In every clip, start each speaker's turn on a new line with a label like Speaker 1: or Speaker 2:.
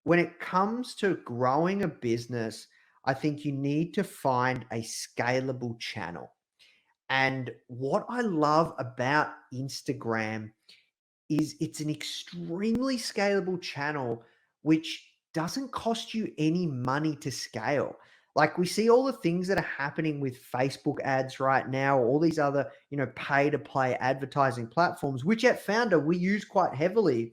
Speaker 1: when it comes to growing a business, I think you need to find a scalable channel. And what I love about Instagram is it's an extremely scalable channel which doesn't cost you any money to scale. Like we see all the things that are happening with Facebook ads right now, all these other, pay to play advertising platforms, which at Founder we use quite heavily.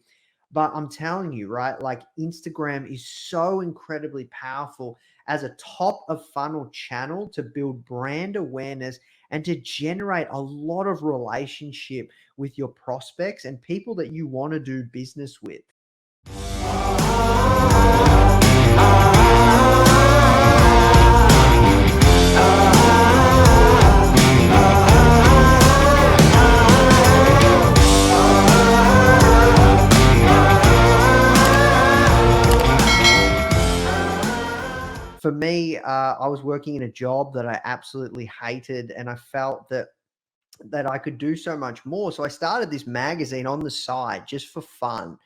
Speaker 1: But I'm telling you, right, like Instagram is so incredibly powerful as a top of funnel channel to build brand awareness and to generate a lot of relationship with your prospects and people that you want to do business with. For me, I was working in a job that I absolutely hated, and I felt that I could do so much more. So I started this magazine on the side just for fun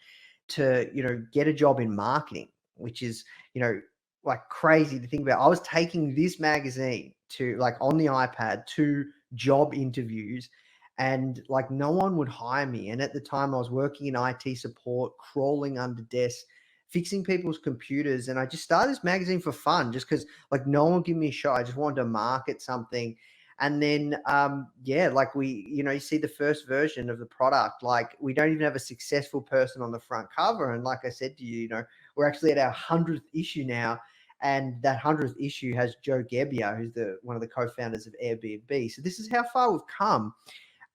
Speaker 1: to, get a job in marketing, which is, you know, like crazy to think about. I was taking this magazine to like on the iPad to job interviews and like no one would hire me. And at the time I was working in IT support, crawling under desks, fixing people's computers. And I just started this magazine for fun, just because like no one would give me a shot. I just wanted to market something. And then, yeah, like you see the first version of the product, like we don't even have a successful person on the front cover. And like I said to you, we're actually at our 100th issue now. And that 100th issue has Joe Gebbia, who's one of the co-founders of Airbnb. So this is how far we've come.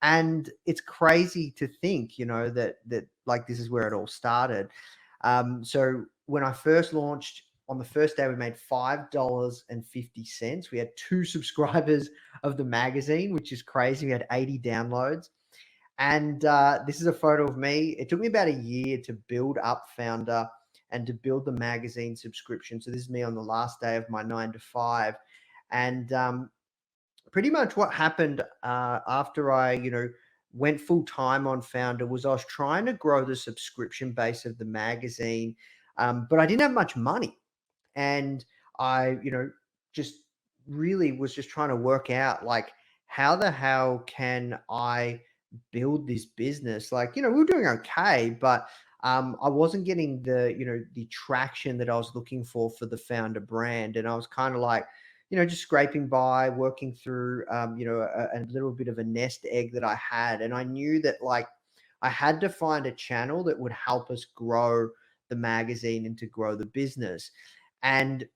Speaker 1: And it's crazy to think, that like this is where it all started. So when I first launched, on the first day, we made $5.50. We had 2 subscribers of the magazine, which is crazy. We had 80 downloads. And this is a photo of me. It took me about a year to build up Founder and to build the magazine subscription. So this is me on the last day of my 9 to 5. And pretty much what happened after I, went full time on Founder was I was trying to grow the subscription base of the magazine, but I didn't have much money. And I, just really was just trying to work out like how the hell can I build this business? Like, we were doing okay, but I wasn't getting the traction that I was looking for the Founder brand. And I was kind of like, just scraping by, working through, a little bit of a nest egg that I had. And I knew that like I had to find a channel that would help us grow the magazine and to grow the business. And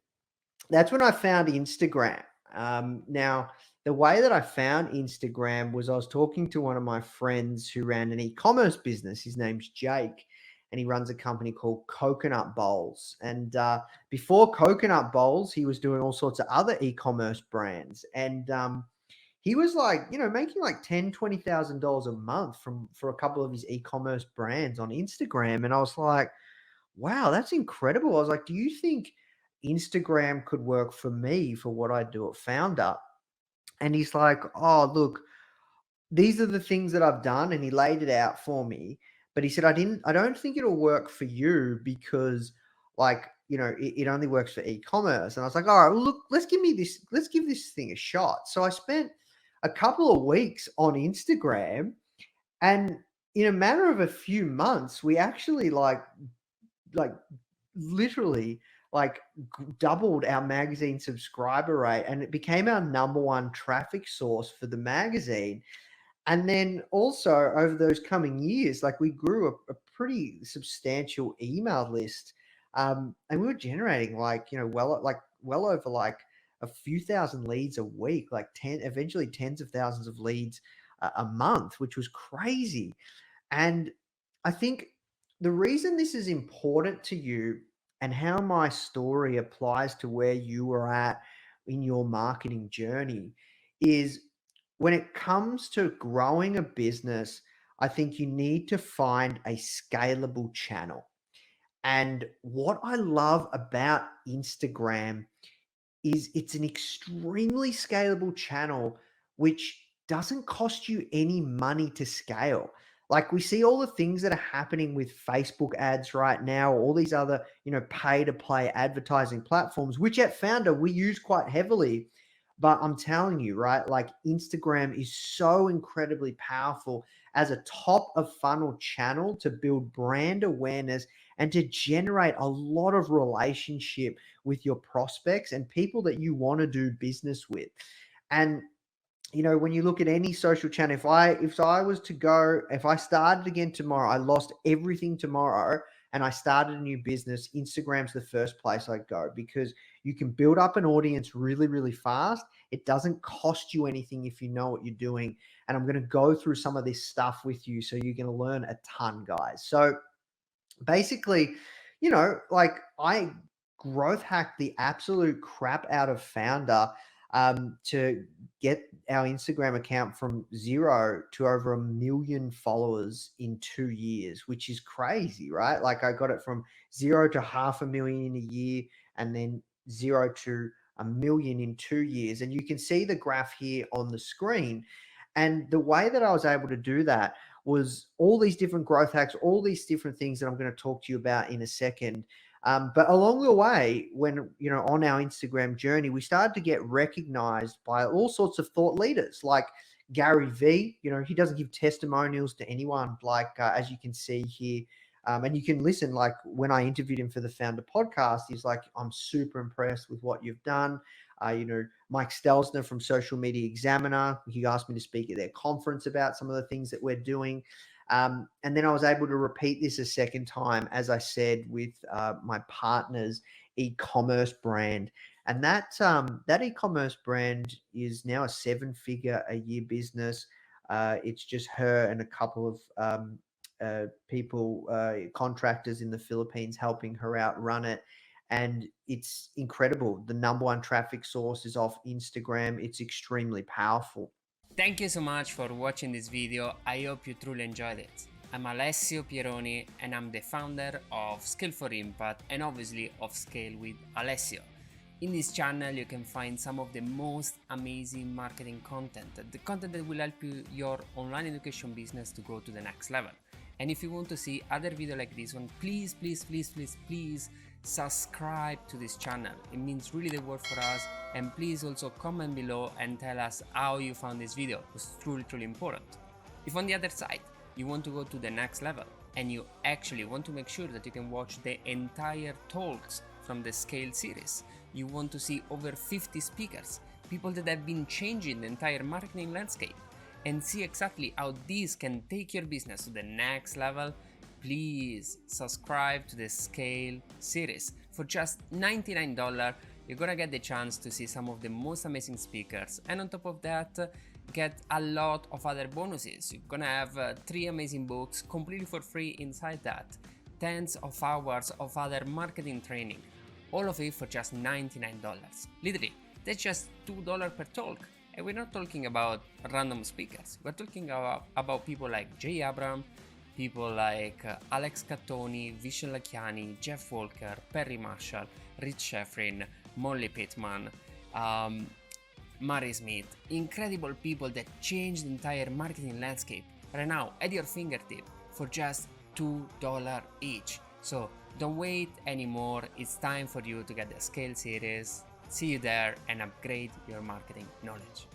Speaker 1: that's when I found Instagram. Now, the way that I found Instagram was I was talking to one of my friends who ran an e-commerce business. His name's Jake, and he runs a company called Coconut Bowls. And before Coconut Bowls, he was doing all sorts of other e-commerce brands. And he was like, making like $10,000-$20,000 a month for a couple of his e-commerce brands on Instagram. And I was like, wow, that's incredible. I was like, do you think Instagram could work for me for what I do at Founder? And he's like, oh, look, these are the things that I've done. And he laid it out for me. But he said, I don't think it'll work for you because like, it only works for e-commerce. And I was like, all right, well, look, let's give this thing a shot. So I spent a couple of weeks on Instagram, and in a matter of a few months, we actually like literally like doubled our magazine subscriber rate, and it became our number one traffic source for the magazine. And then also over those coming years, like we grew a pretty substantial email list, and we were generating like well over like a few thousand leads a week, like eventually tens of thousands of leads a month, which was crazy. And I think the reason this is important to you and how my story applies to where you are at in your marketing journey is when it comes to growing a business, I think you need to find a scalable channel. And what I love about Instagram is it's an extremely scalable channel which doesn't cost you any money to scale. Like we see all the things that are happening with Facebook ads right now, all these other, pay to play advertising platforms, which at Founder we use quite heavily. But I'm telling you, right, like Instagram is so incredibly powerful as a top of funnel channel to build brand awareness and to generate a lot of relationship with your prospects and people that you want to do business with. And when you look at any social channel, if I started again tomorrow, I lost everything tomorrow and I started a new business, Instagram's the first place I'd go, because you can build up an audience really, really fast. It doesn't cost you anything if you know what you're doing. And I'm going to go through some of this stuff with you so you're going to learn a ton, guys. So basically, like I growth hacked the absolute crap out of Founder to get our Instagram account from 0 to over 1 million followers in 2 years, which is crazy, right? Like I got it from 0 to 500,000 in a year and then 0 to 1 million in 2 years. And you can see the graph here on the screen. And the way that I was able to do that was all these different growth hacks, all these different things that I'm going to talk to you about in a second. But along the way, when, on our Instagram journey, we started to get recognized by all sorts of thought leaders like Gary V. He doesn't give testimonials to anyone, like as you can see here. And you can listen, like when I interviewed him for the Founder podcast, he's like, I'm super impressed with what you've done. Mike Stelzner from Social Media Examiner, he asked me to speak at their conference about some of the things that we're doing. And then I was able to repeat this a second time, as I said, with my partner's e-commerce brand. And that e-commerce brand is now a 7-figure a year business. It's just her and a couple of people, contractors in the Philippines helping her out run it. And it's incredible. The number one traffic source is off Instagram. It's extremely powerful.
Speaker 2: Thank you so much for watching this video. I hope you truly enjoyed it. I'm Alessio Pieroni and I'm the founder of Scale for Impact and obviously of Scale with Alessio. In this channel you can find some of the most amazing marketing content, the content that will help your online education business to go to the next level. And if you want to see other videos like this one, please subscribe to this channel. It means really the world for us. And please also comment below and tell us how you found this video. It's truly important. If on the other side you want to go to the next level and you actually want to make sure that you can watch the entire talks from the Scale series, you want to see over 50 speakers, people that have been changing the entire marketing landscape, and see exactly how these can take your business to the next level, please subscribe to the Scale series. For just $99, you're gonna get the chance to see some of the most amazing speakers, and on top of that, get a lot of other bonuses. You're gonna have 3 amazing books completely for free inside that, tens of hours of other marketing training, all of it for just $99. Literally, that's just $2 per talk. And we're not talking about random speakers. We're talking about people like Jay Abram, people like Alex Cattoni, Vishen Lakhiani, Jeff Walker, Perry Marshall, Rich Sheffrin, Molly Pittman, Murray Smith. Incredible people that changed the entire marketing landscape right now at your fingertip for just $2 each. So don't wait anymore. It's time for you to get the Scale series. See you there and upgrade your marketing knowledge.